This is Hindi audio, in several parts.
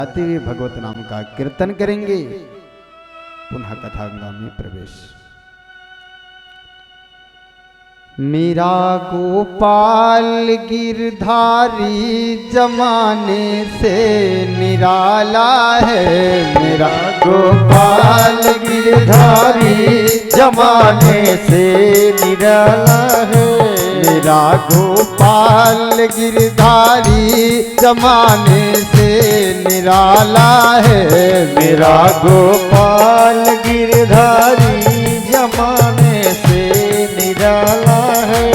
आते हुए भगवत नाम का कीर्तन करेंगे। पुनः कथांगा में प्रवेश। मेरा गोपाल गिरधारी जमाने से निराला है। मेरा गोपाल गिरधारी जमाने से निराला है। मेरा गोपाल गिरधारी जमाने से निराला है। मेरा गोपाल गिरधारी जमाने से निराला है।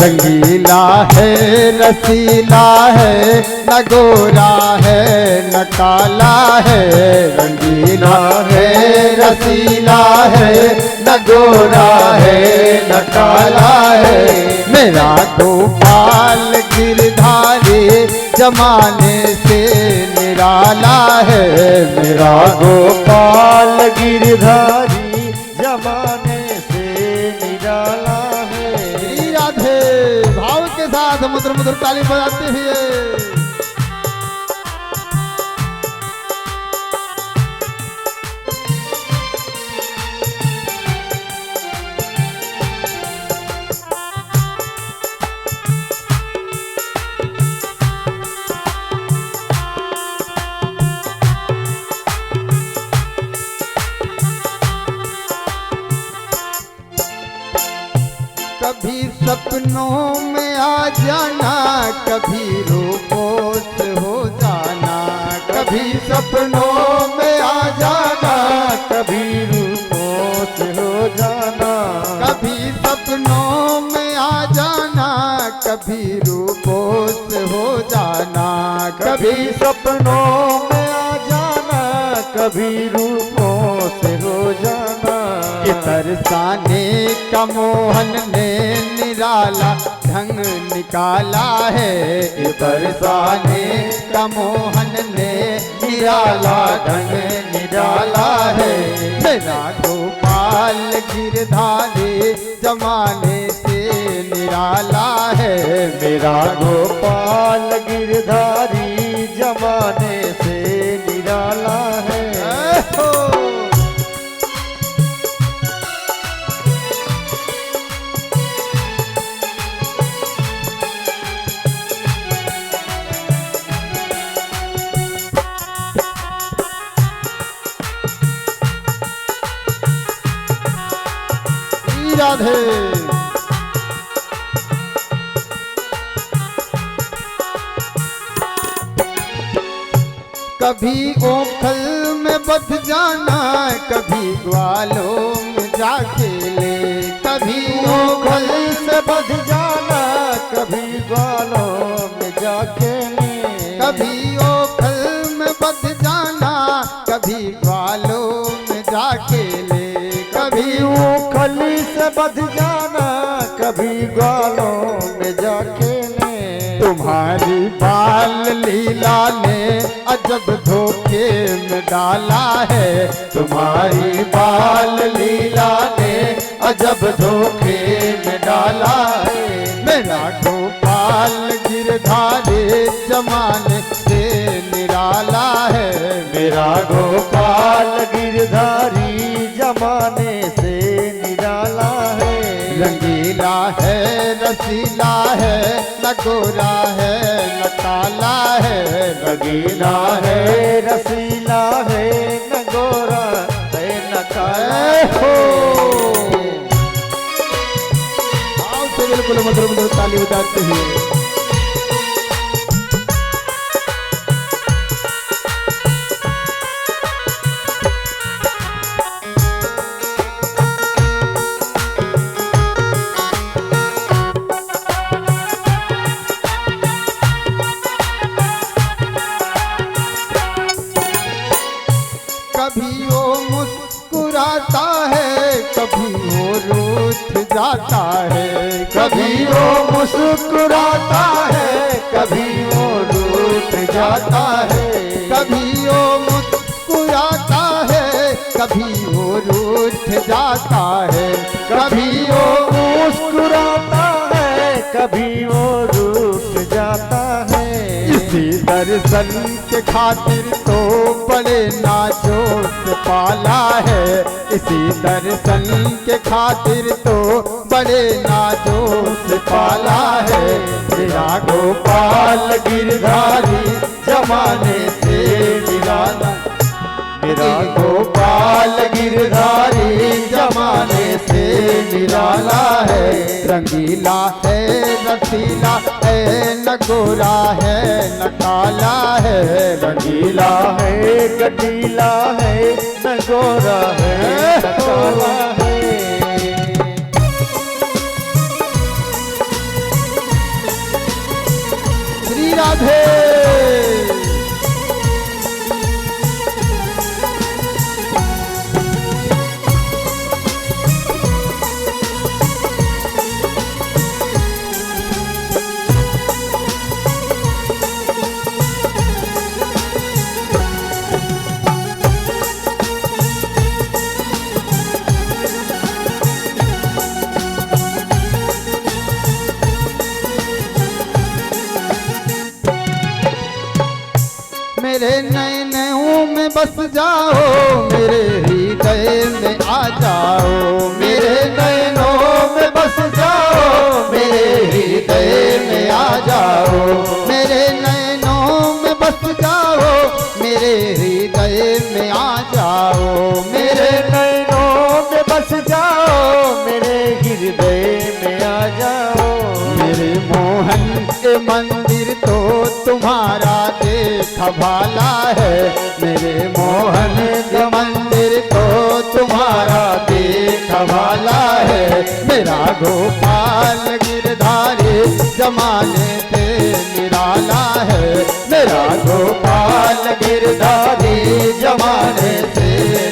रंगीला है रसीला है न गोरा है न काला है। रंगीला है रसीला है न गोरा है न काला है। मेरा गोपाल गिरधारी जमाने से निराला है। मेरा गोपाल गिरधारी जमाने से निराला है। राधे भाव के साथ मधुर मधुर ताली बजाते हुए कभी सपनों में आ जाना, कभी रूपोस हो जाना। कभी सपनों में आ जाना, कभी रूपोस हो जाना। कभी सपनों में आ जाना, कभी रूपोस हो जाना। कभी सपनों में आ जाना, कभी रूपोस हो जाना। तरसाने का मोहन ने निराला ढंग निकाला है। तरसाने का मोहन ने निराला ढंग निकाला है। मेरा गोपाल गिरधारी जमाने से निराला है। मेरा गोपाल गिरधारी जमाने से निराला है। राधे कभी ओखल में बध जाना, कभी ग्वालों में जा खेले। कभी ओखल से बध जाना, कभी ग्वालों में जा खेले। कभी ओखल में बध जाना, कभी ग्वालों में जा खेले। कभी ओखल से बध जाना, कभी ग्वालों में जा खेले। तुम्हारी बाल लीला ने अजब धोखे में डाला है। तुम्हारी बाल लीला ने अजब धोखे में डाला है। मेरा गोपाल गिरधारी जमाने से निराला है। मेरा गोपाल गिरधारी जमाने से निराला है। रंगीला है रसीला है न गोरा है न काला है। रंगीला है रसीला है न गोरा है न काला है। आओ से बिल्कुल मधुर मधुर ताली बजाते हुए कभी वो मुस्कुराता है, कभी वो रूठ जाता है। कभी वो मुस्कुराता है, कभी वो रूठ जाता है। कभी वो मुस्कुराता है, कभी वो रूठ जाता है। कभी वो मुस्कुराता है, कभी वो रूठ जाता है। इसी दर्शन के खातिर तो बड़े नाजों से पाला है, इसी दर्शन के खातिर तो बड़े नाजों से पाला है। मेरा गोपाल गिरधारी जमाने से निराला, मेरा गोपाल गिरधारी जमाने से निराला है। रंगीला है रसीला है, न गोरा है न काला है। रंगीला है कटीला है, न गोरा है न काला है। श्री राधे। मेरे नैनों में बस जाओ, मेरे हृदय में आ जाओ। मेरे नैनों में बस जाओ, मेरे हृदय में आ जाओ। मेरे नैनों में बस जाओ, मेरे हृदय में आ जाओ। मेरे नैनों में बस जाओ, मेरे हृदय में आ जाओ। मेरे मोहन के मंदिर तो तुम्हारा देखा भाला है। मेरे मोहन के मंदिर तो तुम्हारा देखा भाला है। मेरा गोपाल गिरधारी जमाने से निराला है। मेरा गोपाल गिरधारी जमाने से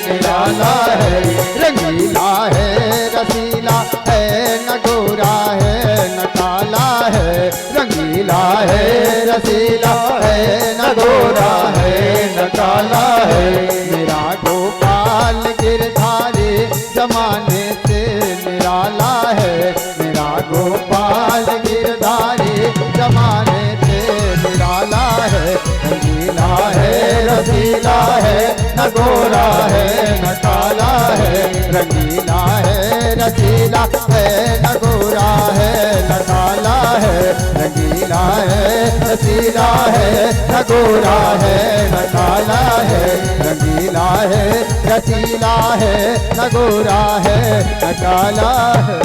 निराला है। रंगीला है रसीला है, न गोरा है न काला है। रंगीला है रसीला है, न गोरा है न काला है। मेरा गोपाल गिरधारी जमाने से निराला है। मेरा गोपाल गिरधारी जमाने से निराला है। रंगीला है रसीला है, न गोरा है न काला है। रंगीला है रसीला है, न गोरा है न काला है। रंगीला है रसीला है, न गोरा है न काला है। रंगीला है रसीला है, न गोरा है न काला है।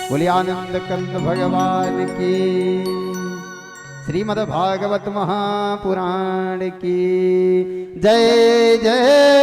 बोलिए आनंद कंद भगवान की, श्रीमद् भागवत महापुराण की जय जय।